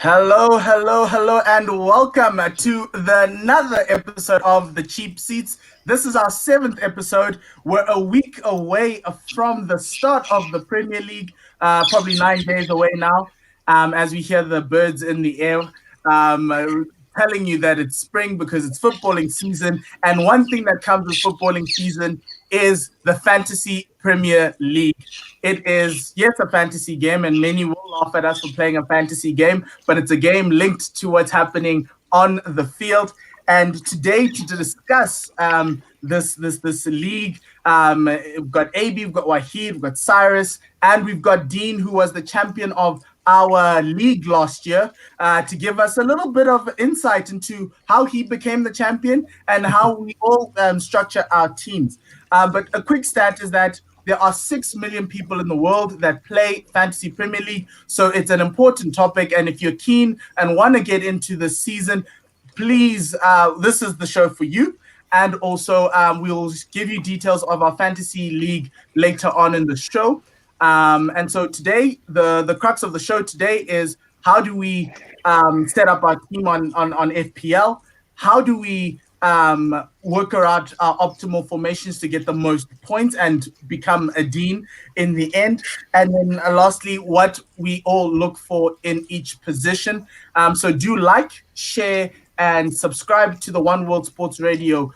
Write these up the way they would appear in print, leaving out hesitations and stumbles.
Hello, hello, hello, and welcome to another episode of the Cheap Seats. This is our seventh episode. We're a week away from the start of the Premier League, probably 9 days away now, as we hear the birds in the air. Telling you that it's spring because it's footballing season. And one thing that comes with footballing season is the Fantasy Premier League. It is, yes, a fantasy game, and many will laugh at us for playing a fantasy game, but it's a game linked to what's happening on the field. And today, to discuss this league, we've got AB, we've got Wahid, we've got Cyrus, and we've got Dean, who was the champion of our league last year, to give us a little bit of insight into how he became the champion and how we all structure our teams. But a quick stat is that there are 6 million people in the world that play Fantasy Premier League. So it's an important topic. And if you're keen and want to get into the season, please, this is the show for you. And also, we'll give you details of our Fantasy League later on in the show. And so today, the crux of the show today is how do we set up our team on FPL? How do we work around our optimal formations to get the most points and become a dean in the end? And then lastly, what we all look for in each position. So do like, share, and subscribe to the One World Sports Radio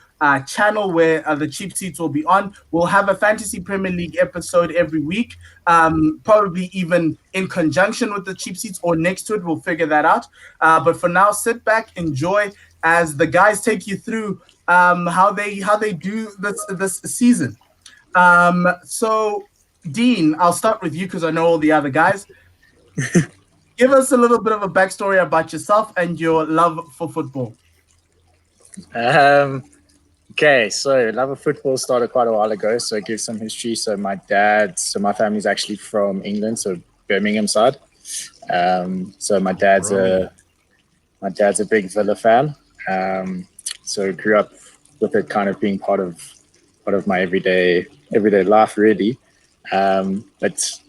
channel where the Cheap Seats will be on. We'll have a Fantasy Premier League episode every week, probably even in conjunction with the Cheap Seats or next to it. We'll figure that out. But for now, sit back, enjoy as the guys take you through how they do this season. So, Dean, I'll start with you because I know all the other guys. Give us a little bit of a backstory about yourself and your love for football. Okay, so love of football started quite a while ago. So give some history. So my family's actually from England, so Birmingham side. So my dad's a big Villa fan. So grew up with it kind of being part of my everyday life, really. But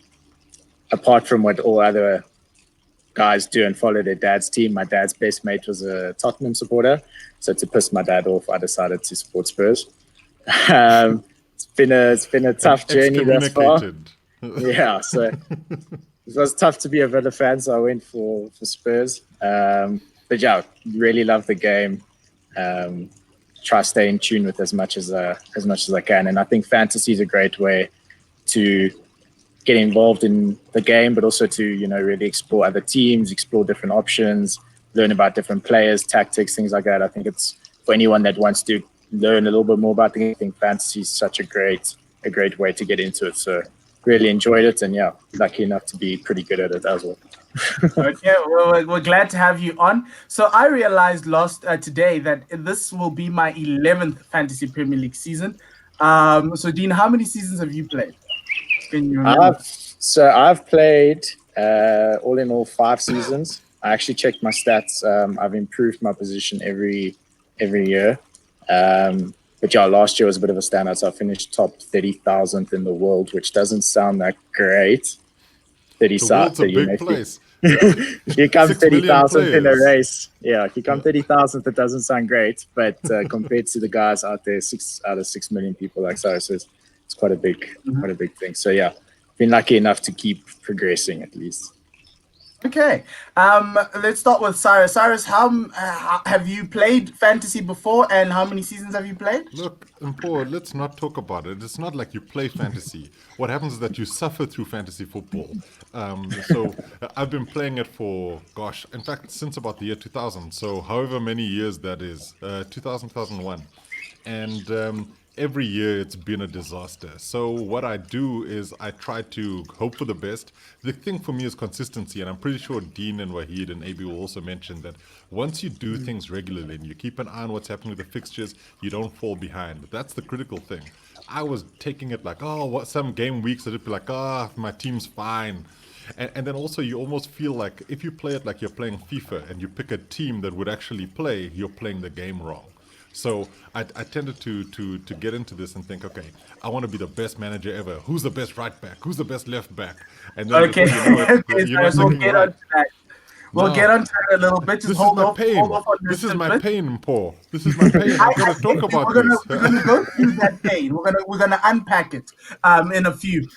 apart from what all other guys do and follow their dad's team, my dad's best mate was a Tottenham supporter. So to piss my dad off, I decided to support Spurs. It's been a tough journey thus far. Yeah, so it was tough to be a Villa fan, so I went for Spurs. But yeah, really love the game. Try to stay in tune with as much as I can, and I think fantasy is a great way to get involved in the game, but also to really explore other teams, explore different options, learn about different players, tactics, things like that. I think it's for anyone that wants to learn a little bit more about the game. I think fantasy is such a great way to get into it. So really enjoyed it, and yeah, lucky enough to be pretty good at it as well. Okay, well, we're glad to have you on. So I realized today that this will be my 11th Fantasy Premier League season. So Dean, how many seasons have you played? I've played all in all 5 seasons. I actually checked my stats. I've improved my position every year. But yeah, last year was a bit of a standout. So I finished top 30,000th in the world, which doesn't sound that great. The world's a big place. You come 30,000th in a race. Yeah, if you come 30,000th, it doesn't sound great. But compared to the guys out there, 6 out of 6 million people like Cyrus, it's quite a big thing. So yeah, been lucky enough to keep progressing at least. Okay, let's start with Cyrus. Cyrus, how have you played fantasy before, and how many seasons have you played? Look, Mpo, let's not talk about it. It's not like you play fantasy. What happens is that you suffer through fantasy football. So I've been playing it for, in fact, since about the year 2000. So however many years that is, 2000, 2001. And every year it's been a disaster. So what I do is I try to hope for the best. The thing for me is consistency, and I'm pretty sure Dean and Wahid and AB will also mention that once you do things regularly and you keep an eye on what's happening with the fixtures, you don't fall behind. That's the critical thing. I was taking it like, some game weeks I'd be like, my team's fine. And then also you almost feel like if you play it like you're playing FIFA and you pick a team that would actually play, you're playing the game wrong. So I tended to get into this and think, okay, I want to be the best manager ever. Who's the best right back? Who's the best left back? And then okay, you're not thinking right. We'll No. get onto it a little bit. Just This is hold my off, pain. hold off on This is my bit. pain, Paul. This is my pain. I've got to talk about we're this. gonna go through that pain. We're gonna unpack it in a few.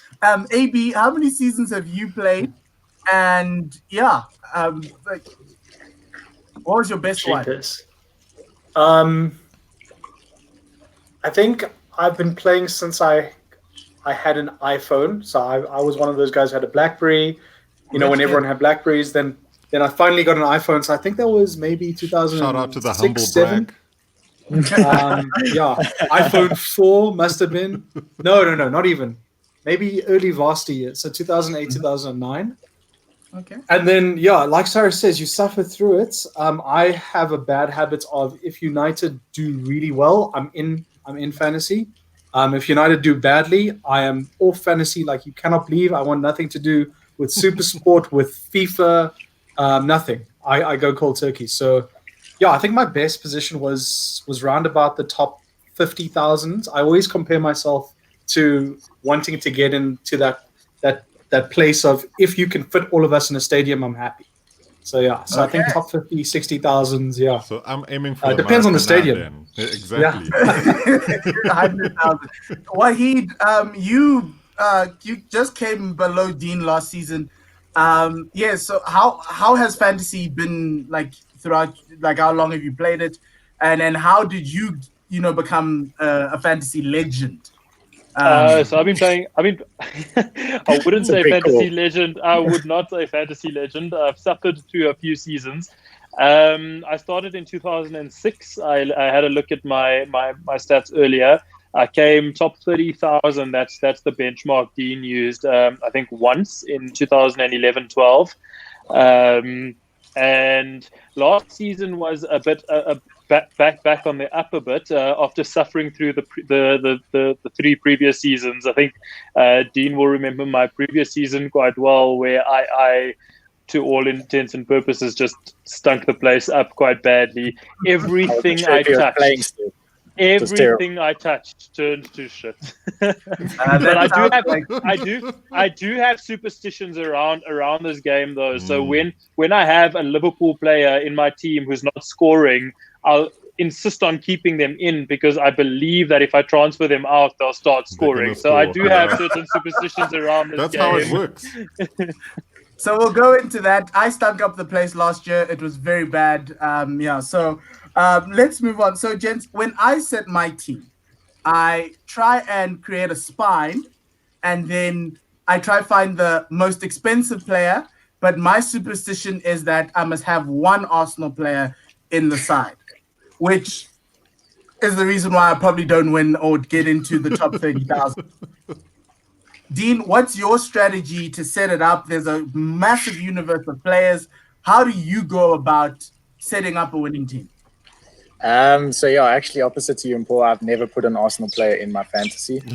AB, how many seasons have you played? And yeah, like, what was your best one? Cheapest. I think I've been playing since I had an iPhone. So I was one of those guys who had a BlackBerry. You know, when everyone had BlackBerries, then I finally got an iPhone. So I think that was maybe 2006, Shout out to the humble 7. brag. Yeah, iPhone 4 must have been. No, not even. Maybe early varsity years. So 2008, 2009. Okay. And then, yeah, like Sarah says, you suffer through it. I have a bad habit of, if United do really well, I'm in fantasy. If United do badly, I am off fantasy like you cannot believe. I want nothing to do with Super Sport, with FIFA, nothing. I go cold turkey. So, yeah, I think my best position was round about the top 50,000. I always compare myself to wanting to get into that place of, if you can fit all of us in a stadium, I'm happy. So yeah, I think top 50, 60,000, yeah. So I'm aiming for depends on the America now stadium. then. Exactly. 100,000. Wahid, you just came below Dean last season. Yeah. So how has fantasy been like throughout? Like, how long have you played it, and then how did you become a fantasy legend? So I've been playing. I wouldn't say fantasy legend. I would not say fantasy legend. I've suffered through a few seasons. I started in 2006. I had a look at my stats earlier. I came top 30,000. That's the benchmark Dean used. I think once in 2011-12. And last season was a bit back on the up a bit after suffering through the 3 previous seasons. I think Dean will remember my previous season quite well, where I to all intents and purposes just stunk the place up quite badly. Everything I touched. Everything I touched turned to shit. But I do have superstitions around this game though. So when I have a Liverpool player in my team who's not scoring, I'll insist on keeping them in, because I believe that if I transfer them out, they'll start scoring. So I do have certain superstitions around this game. That's how it works. So we'll go into that. I stunk up the place last year. It was very bad. So let's move on. So, gents, when I set my team, I try and create a spine, and then I try find the most expensive player. But my superstition is that I must have one Arsenal player in the side, which is the reason why I probably don't win or get into the top 30,000. Dean, what's your strategy to set it up? There's a massive universe of players. How do you go about setting up a winning team? So yeah, actually opposite to you and Paul, I've never put an Arsenal player in my fantasy. So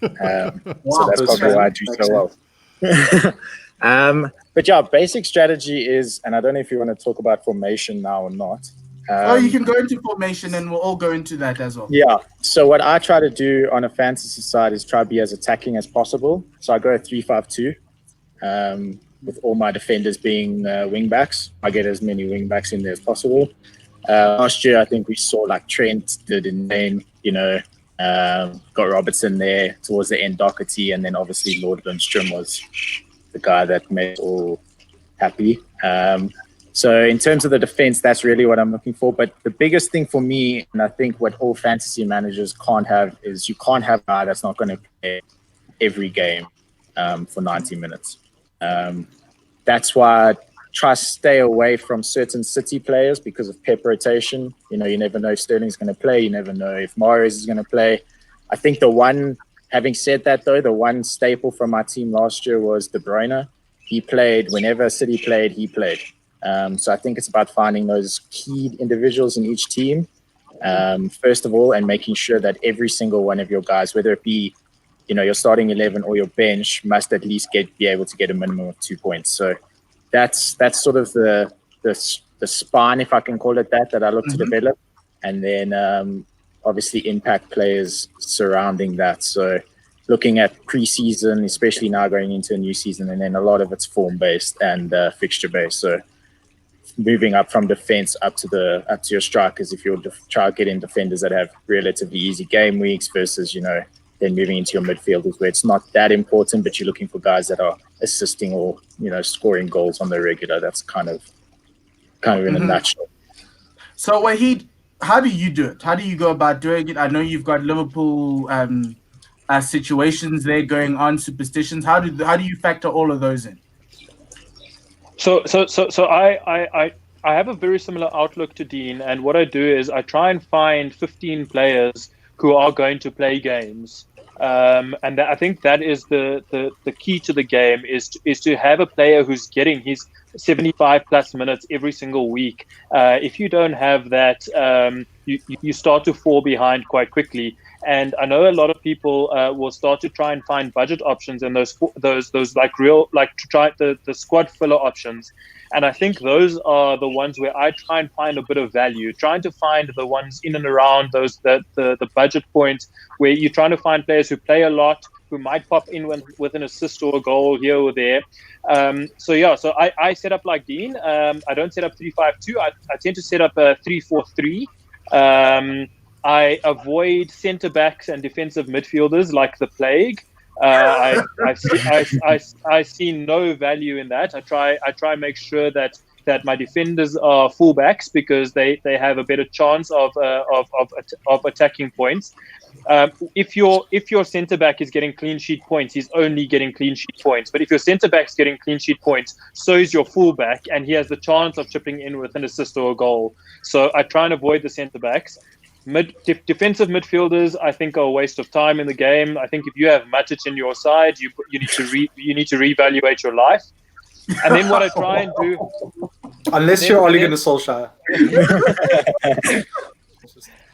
that's probably why I do so well. But yeah, basic strategy is, and I don't know if you want to talk about formation now or not. You can go into formation and we'll all go into that as well. Yeah. So what I try to do on a fantasy side is try to be as attacking as possible. So I go 3-5-2, with all my defenders being wing backs. I get as many wing backs in there as possible. Last year, I think we saw like Trent did in name, got Robertson there towards the end, Doherty, and then obviously Lord Lundstrom was the guy that made us all happy. So in terms of the defense, that's really what I'm looking for. But the biggest thing for me, and I think what all fantasy managers can't have, is you can't have a guy that's not going to play every game for 90 minutes. That's why I try to stay away from certain City players because of Pep rotation. You never know if Sterling's going to play. You never know if Mahrez is going to play. I think having said that though, the one staple from my team last year was De Bruyne. He played whenever City played, he played. So I think it's about finding those key individuals in each team, first of all, and making sure that every single one of your guys, whether it be, your starting 11 or your bench, must at least be able to get a minimum of 2 points. So that's sort of the spine, if I can call it that I look to develop, and then obviously impact players surrounding that. So looking at preseason, especially now going into a new season, and then a lot of it's form based and fixture based. So moving up from defense up to your strikers if you're try getting defenders that have relatively easy game weeks versus then moving into your midfielders where it's not that important, but you're looking for guys that are assisting or scoring goals on the regular. That's kind of in a nutshell. So Wahid, how do you do it? How do you go about doing it? I know you've got Liverpool situations there going on, superstitions. How do you factor all of those in? So I have a very similar outlook to Dean, and what I do is I try and find 15 players who are going to play games, and I think that is the key to the game is to have a player who's getting his 75 plus minutes every single week. If you don't have that, you start to fall behind quite quickly. And I know a lot of people will start to try and find budget options and those to try the squad filler options. And I think those are the ones where I try and find a bit of value, trying to find the ones in and around those the budget points where you're trying to find players who play a lot, who might pop in with an assist or a goal here or there. So I set up like Dean. I don't set up 3-5-2. I tend to set up a 3-4-3. I avoid centre backs and defensive midfielders like the plague. I see no value in that. I try and make sure that my defenders are fullbacks because they have a better chance of attacking points. If your centre back is getting clean sheet points, he's only getting clean sheet points. But if your centre back's getting clean sheet points, so is your fullback, and he has the chance of chipping in with an assist or a goal. So I try and avoid the centre backs. Defensive midfielders, I think, are a waste of time in the game. I think if you have Matic in your side, you need to reevaluate your life. And then what I try and do, unless you're Ole Gunnar Solskjaer.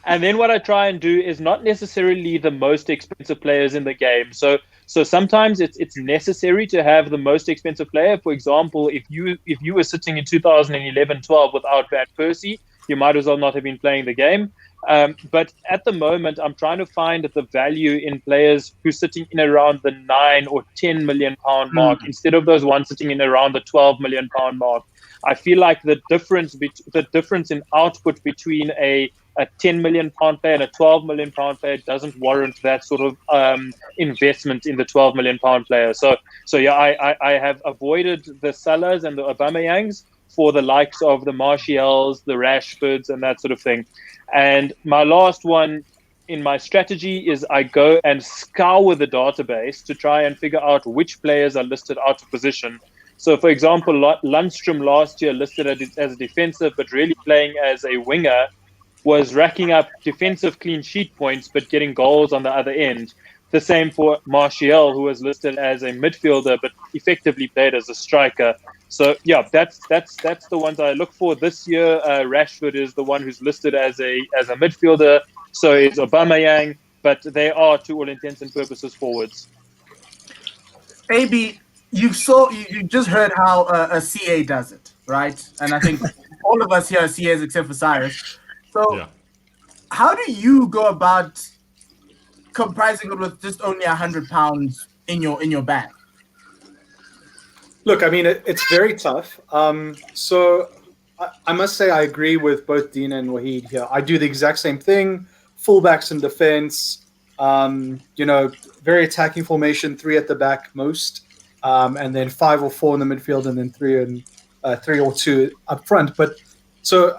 And then what I try and do is not necessarily the most expensive players in the game. So sometimes it's necessary to have the most expensive player. For example, if you were sitting in 2011-12 without Van Persie, you might as well not have been playing the game. But at the moment, I'm trying to find the value in players who are sitting in around the 9 or 10 million pound mark instead of those ones sitting in around the 12 million pound mark. I feel like the difference in output between a 10 million pound player and a 12 million pound player doesn't warrant that sort of investment in the 12 million pound player. So I have avoided the Salahs and the Aubameyangs for the likes of the Martials, the Rashfords, and that sort of thing. And my last one in my strategy is I go and scour the database to try and figure out which players are listed out of position. So, for example, Lundstrom last year listed as a defensive, but really playing as a winger, was racking up defensive clean sheet points, but getting goals on the other end. The same for Martial, who was listed as a midfielder, but effectively played as a striker. So yeah, that's the ones I look for this year. Rashford is the one who's listed as a midfielder. So is Aubameyang, but they are, to all intents and purposes, forwards. AB, you just heard how a CA does it, right? And I think all of us here are CAs except for Cyrus. So how do you go about comprising it with just only £100 in your bag? Look, I mean, it's very tough. So I must say I agree with both Dean and Wahid here. I do the exact same thing. Fullbacks in defense, very attacking formation, 3 at the back most, and then 5 or 4 in the midfield, and then 3 or 2 up front. But so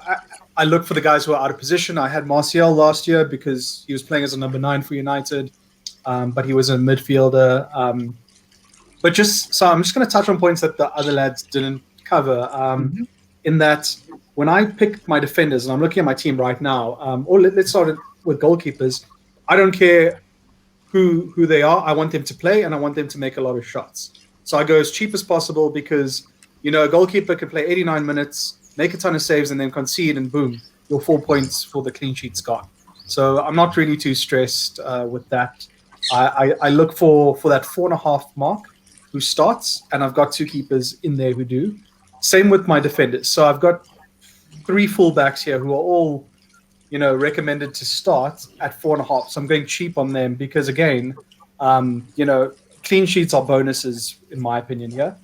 I look for the guys who are out of position. I had Martial last year because he was playing as a number 9 for United, but he was a midfielder. But so I'm just going to touch on points that the other lads didn't cover. In that, when I pick my defenders, and I'm looking at my team right now, or let's start with goalkeepers. I don't care who they are. I want them to play, and I want them to make a lot of shots. So I go as cheap as possible because a goalkeeper can play 89 minutes, make a ton of saves, and then concede, and boom, your 4 points for the clean sheet's gone. So I'm not really too stressed with that. I look for that 4.5 mark who starts, and I've got 2 keepers in there who do. Same with my defenders. So I've got 3 fullbacks here who are all, recommended to start at 4.5. So I'm going cheap on them because, again, clean sheets are bonuses in my opinion here.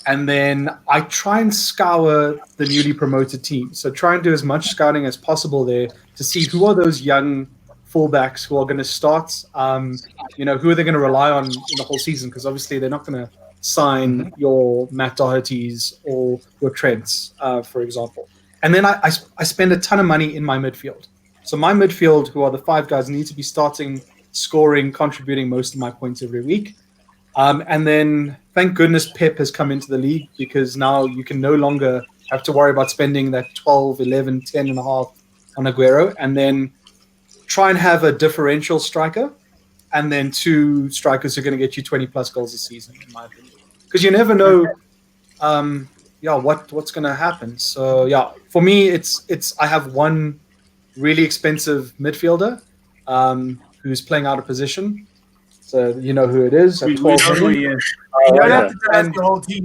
And then I try and scour the newly promoted team. So try and do as much scouting as possible there to see who are those young fullbacks who are going to start. Who are they going to rely on in the whole season? Because obviously they're not going to sign your Matt Doherty's or your Trents, for example. And then I spend a ton of money in my midfield. So my midfield, who are the 5 guys, need to be starting, scoring, contributing most of my points every week. And then, thank goodness, Pep has come into the league, because now you can no longer have to worry about spending that 12, 11, 10 and a half on Aguero, and then try and have a differential striker, and then 2 strikers who are going to get you 20 plus goals a season, in my opinion. Because you never know, what's going to happen. So yeah, for me, it's I have one really expensive midfielder who's playing out of position. So you know who it is at We 12 know who million. he is. You don't have to tell us And- the whole team,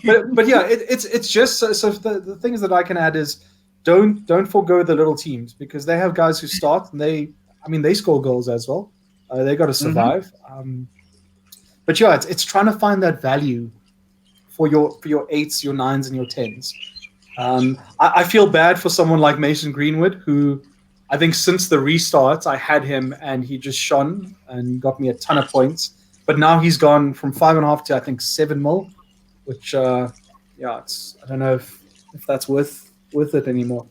baby. but yeah, it's just so the things that I can add is don't forego the little teams, because they have guys who start and they score goals as well. They got to survive. But yeah, it's trying to find that value for your 8s, your 9s, and your 10s. I feel bad for someone like Mason Greenwood, who I think since the restart I had him and he just shone and got me a ton of points. But now he's gone from 5.5 to I think 7 mil, which it's I don't know if that's worth it anymore.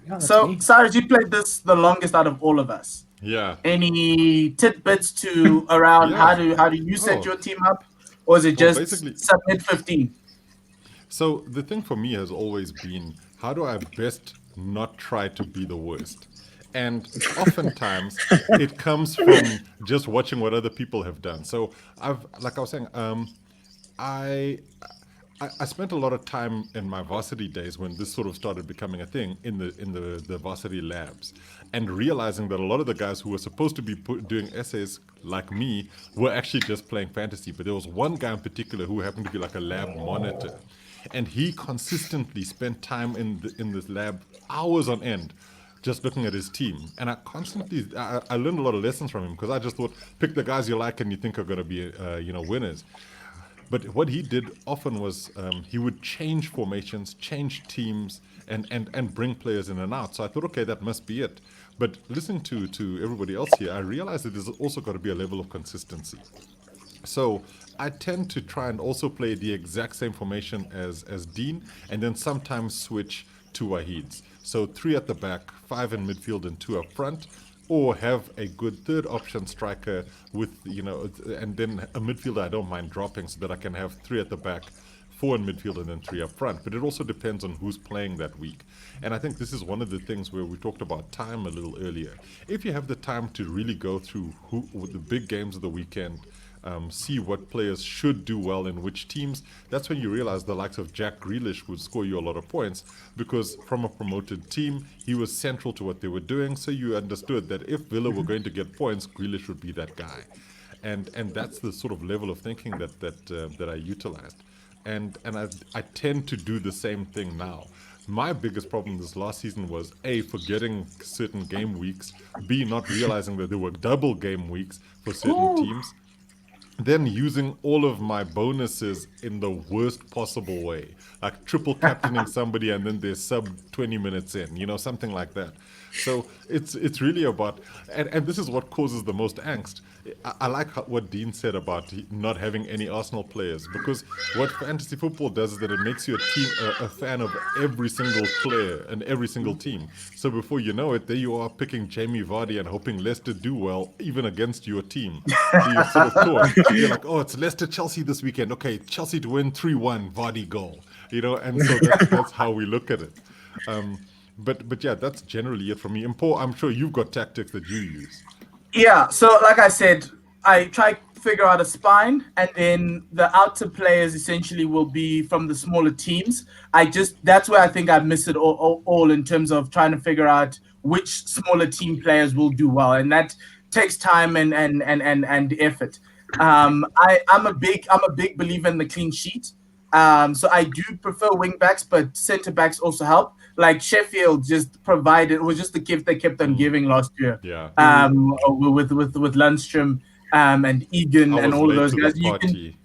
Yeah, So, me. Cyrus, you played this the longest out of all of us. Yeah. Any tidbits to around Yeah. how do you set Oh. your team up, or is it Well, just basically- submit 15? So the thing for me has always been, how do I best not try to be the worst? And oftentimes it comes from just watching what other people have done. So like I was saying, I spent a lot of time in my varsity days when this sort of started becoming a thing in the varsity labs, and realizing that a lot of the guys who were supposed to be doing essays like me were actually just playing fantasy. But there was one guy in particular who happened to be like a lab monitor, and he consistently spent time in this lab, hours on end, just looking at his team. And I learned a lot of lessons from him, because I just thought, pick the guys you like and you think are going to be winners. But what he did often was he would change formations, change teams, and bring players in and out. So I thought, okay, that must be it. But listening to everybody else here, I realized that there's also got to be a level of consistency. So I tend to try and also play the exact same formation as Dean, and then sometimes switch to Wahid's. So 3 at the back, 5 in midfield, and 2 up front. Or have a good third option striker with, and then a midfielder I don't mind dropping, so that I can have 3 at the back, 4 in midfield, and then 3 up front. But it also depends on who's playing that week. And I think this is one of the things where we talked about time a little earlier. If you have the time to really go through the big games of the weekend, see what players should do well in which teams, that's when you realize the likes of Jack Grealish would score you a lot of points, because from a promoted team, he was central to what they were doing. So you understood that if Villa were going to get points, Grealish would be that guy. And that's the sort of level of thinking that I utilized. And I tend to do the same thing now. My biggest problem this last season was A, forgetting certain game weeks, B, not realizing that there were double game weeks for certain teams, then using all of my bonuses in the worst possible way, like triple captaining somebody and then they're sub 20 minutes in, something like that. So it's really about, and this is what causes the most angst. I like what Dean said about not having any Arsenal players, because what fantasy football does is that it makes you a fan of every single player and every single team. So before you know it, there you are picking Jamie Vardy and hoping Leicester do well, even against your team. So you're sort of caught. You're like, oh, it's Leicester-Chelsea this weekend. Okay, Chelsea to win 3-1, Vardy goal. And so that's how we look at it. But yeah, that's generally it for me. And Paul, I'm sure you've got tactics that you use. Yeah, so like I said, I try to figure out a spine, and then the outer players essentially will be from the smaller teams. That's where I think I miss it all in terms of trying to figure out which smaller team players will do well, and that takes time and effort. I'm a big believer in the clean sheet. So I do prefer wing backs, but centre backs also help. Like Sheffield it was just the gift they kept on giving last year. Yeah. With Lundstrom and Egan I and was all of late those to guys. the party.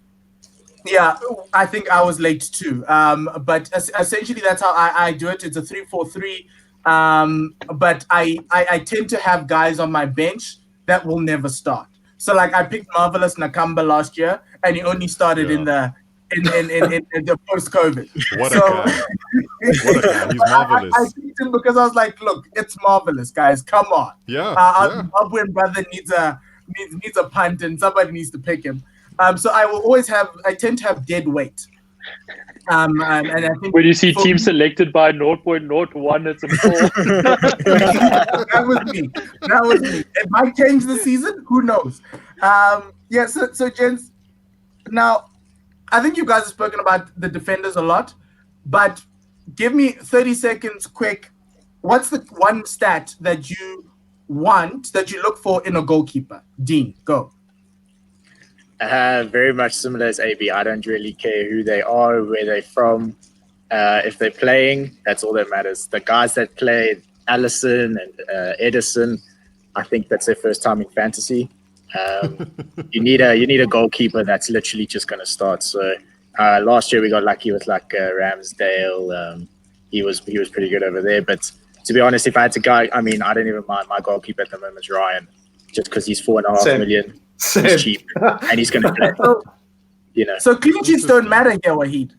Yeah, I think I was late too. But essentially, that's how I do it. It's a 3-4-3. But I tend to have guys on my bench that will never start. So like I picked Marvelous Nakamba last year, and he only started in Yeah. the post-COVID. What a So guy. What a guy. He's marvelous. I picked him because I was like, look, it's Marvelous, guys. Come on. Yeah, Our yeah. Zimbabwean brother needs a punt, and somebody needs to pick him. So I will always I tend to have dead weight. And I think When you see for teams me, selected by 0.01, it's a ball. that was me. That was me. It might change the season. Who knows? Yeah. So gents, now I think you guys have spoken about the defenders a lot, but give me 30 seconds quick. What's the one stat that you look for in a goalkeeper? Dean, go. Very much similar as AB. I don't really care who they are, where they're from. If they're playing, that's all that matters. The guys that play, Allison and Edison, I think that's their first time in fantasy. You need a goalkeeper that's literally just going to start. So last year we got lucky with like Ramsdale. He was pretty good over there. But to be honest, if I had to go, I mean, I don't even mind. My goalkeeper at the moment is Ryan, just because he's $4.5 million. Same. He's cheap and he's going to play. You know. So clean sheets don't matter here, Wahid.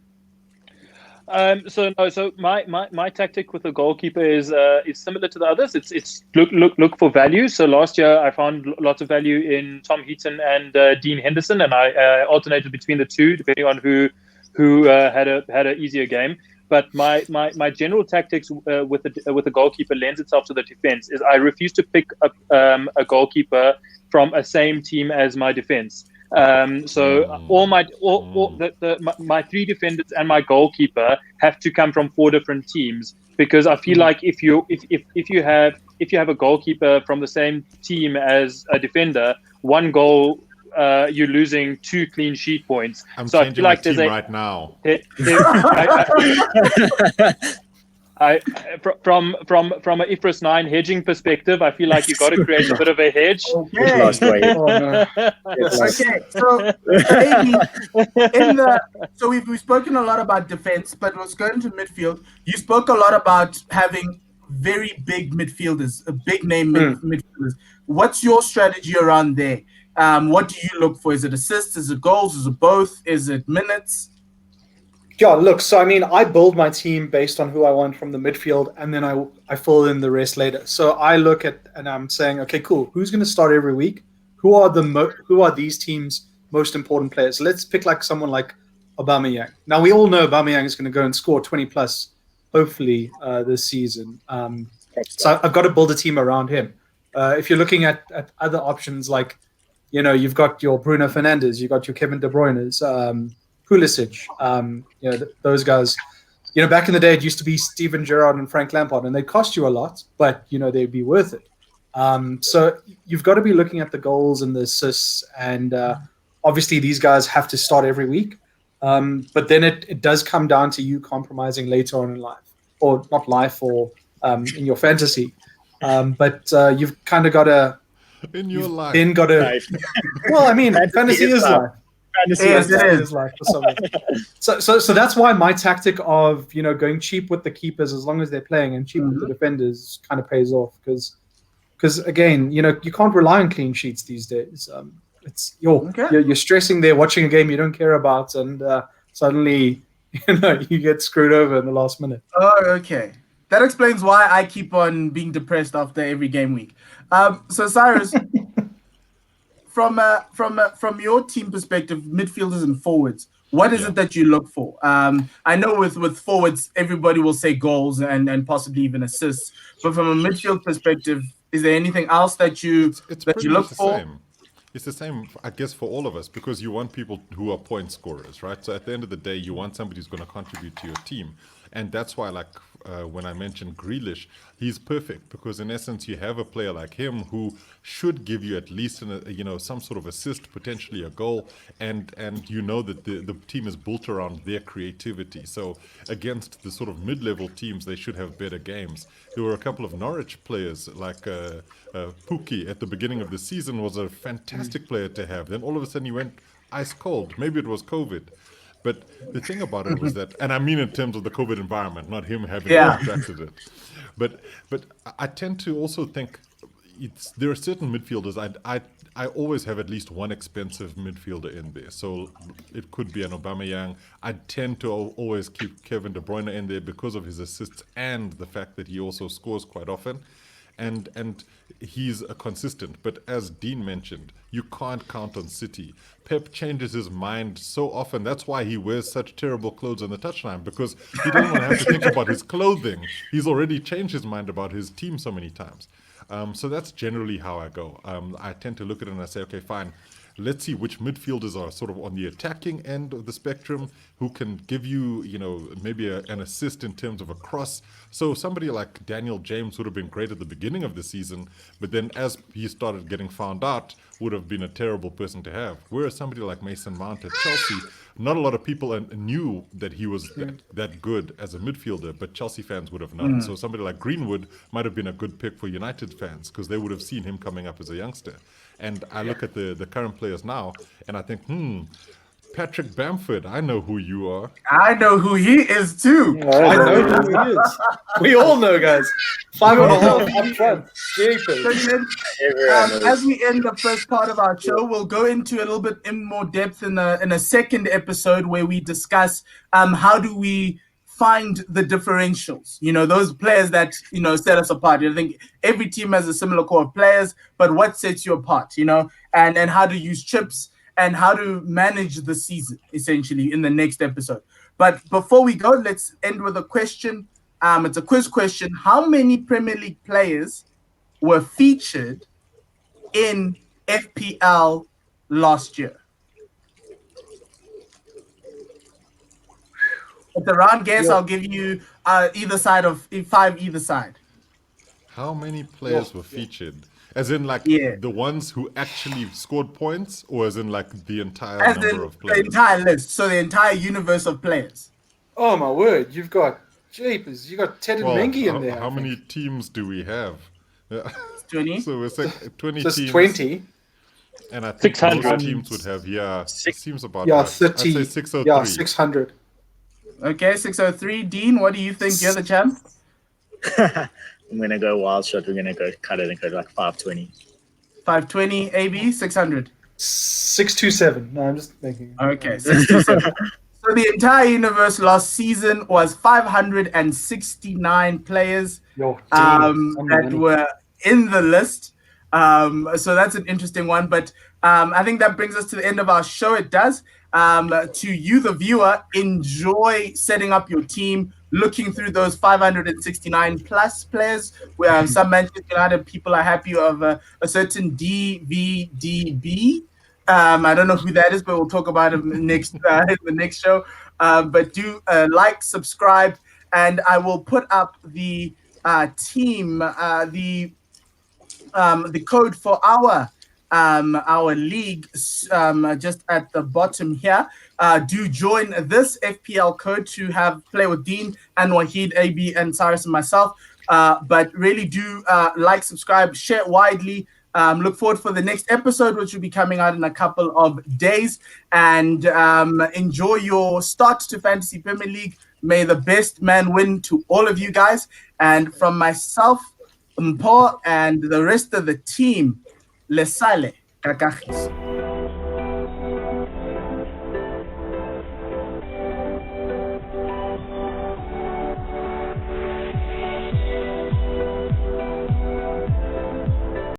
So my tactic with the goalkeeper is similar to the others. It's look for value. So last year I found lots of value in Tom Heaton and Dean Henderson, and I alternated between the two depending on who had an easier game. But my general tactics with the goalkeeper lends itself to the defense. Is I refuse to pick up a goalkeeper from a same team as my defense. So all my three defenders and my goalkeeper have to come from 4 different teams, because I feel like if you have a goalkeeper from the same team as a defender, one goal you're losing 2 clean sheet points. I'm so changing I feel like my team right now. From an IFRS 9 hedging perspective, I feel like you've got to create a bit of a hedge. Okay. Lost weight. Oh, no. Okay, so we've spoken a lot about defense, but let's go into midfield. You spoke a lot about having very big midfielders, big name midfielders. What's your strategy around there? What do you look for? Is it assists? Is it goals? Is it both? Is it minutes? Yeah, look, so I mean, I build my team based on who I want from the midfield, and then I fill in the rest later. So I look at, and I'm saying, okay, cool, who's going to start every week? Who are these teams' most important players? So let's pick like someone like Aubameyang. Now we all know Aubameyang is going to go and score 20 plus, hopefully this season. So I've got to build a team around him. If you're looking at other options, like, you know, you've got your Bruno Fernandes, you've got your Kevin De Bruyne's. Pulisic, those guys. You know, back in the day, it used to be Steven Gerrard and Frank Lampard, and they cost you a lot, but you know they'd be worth it. So you've got to be looking at the goals and the assists, and obviously these guys have to start every week. But then it does come down to you compromising later on in life, or not life, or in your fantasy. But you've kind of got to. In your life. Then got to. Well, I mean, fantasy is life. It is. Like for someone. So that's why my tactic of, you know, going cheap with the keepers as long as they're playing and cheap with the defenders kind of pays off, because again, you know, you can't rely on clean sheets these days. It's you're stressing there watching a game you don't care about, and suddenly you get screwed over in the last minute. Oh, okay. That explains why I keep on being depressed after every game week. So Cyrus. From your team perspective, midfielders and forwards, what is it that you look for? I know with forwards, everybody will say goals and possibly even assists. But from a midfield perspective, is there anything else that you look for? Same. It's the same, I guess, for all of us, because you want people who are point scorers, right? So at the end of the day, you want somebody who's going to contribute to your team. And that's why, like, when I mentioned Grealish, he's perfect, because in essence you have a player like him who should give you at least some sort of assist, potentially a goal, and you know that the team is built around their creativity. So against the sort of mid-level teams, they should have better games. There were a couple of Norwich players like Pookie at the beginning of the season was a fantastic player to have. Then all of a sudden he went ice cold. Maybe it was COVID. But the thing about it was that, and I mean in terms of the COVID environment, not him having Yeah. contracted it. But I tend to also think there are certain midfielders I always have at least one expensive midfielder in there. So it could be an Aubameyang. I tend to always keep Kevin De Bruyne in there because of his assists and the fact that he also scores quite often. And he's a consistent. But as Dean mentioned, you can't count on City. Pep changes his mind so often. That's why he wears such terrible clothes on the touchline, because he doesn't want to have to think about his clothing. He's already changed his mind about his team so many times. So that's generally how I go. I tend to look at it and I say, okay, fine. Let's see which midfielders are sort of on the attacking end of the spectrum, who can give you, maybe an assist in terms of a cross. So somebody like Daniel James would have been great at the beginning of the season, but then as he started getting found out, would have been a terrible person to have. Whereas somebody like Mason Mount at Chelsea, not a lot of people knew that he was that good as a midfielder, but Chelsea fans would have known. So somebody like Greenwood might have been a good pick for United fans, because they would have seen him coming up as a youngster. And I look at the current players now, and I think, Patrick Bamford, I know who you are. I know who he is too. I know who he is. We all know, guys. 5.5 up front. Jeepers. As we end the first part of our show, we'll go into a little bit in more depth in a second episode where we discuss how do we find the differentials, those players that, set us apart. I think every team has a similar core of players, but what sets you apart, and how to use chips and how to manage the season, essentially, in the next episode. But before we go, let's end with a question. It's a quiz question. How many Premier League players were featured in FPL last year? It's a round guess. I'll give you either side of 5 either side. How many players were featured? As in, the ones who actually scored points, or as in, the entire number of players? The entire list. So the entire universe of players. Oh, my word. You've got Jeepers. You got Ted and Mengi in there. How many teams do we have? 20. So it's like 20 Just teams. 20. And I think 600. most teams would have, it seems about right. 30. I'd say 603. Yeah, 600. Okay, 603. Dean, what do you think? You're the champ? I'm going to go wild shot. We're going to go cut it and go 520. 520. AB, 600. 627. No, I'm just thinking. Okay, 627. So the entire universe last season was 569 players that were in the list. So that's an interesting one. But I think that brings us to the end of our show. It does. To you, the viewer, enjoy setting up your team, looking through those 569 plus players. Where some Manchester United people are happy of a certain DVDB. I don't know who that is, but we'll talk about it in the next show. But do like, subscribe, and I will put up the team, the code for our league just at the bottom here. Do join this FPL code to play with Dean and Wahid, AB, and Cyrus and myself. But really do like, subscribe, share widely. Look forward for the next episode, which will be coming out in a couple of days. And enjoy your start to Fantasy Premier League. May the best man win to all of you guys. And from myself, Mpo, and the rest of the team, le sale, kakakis.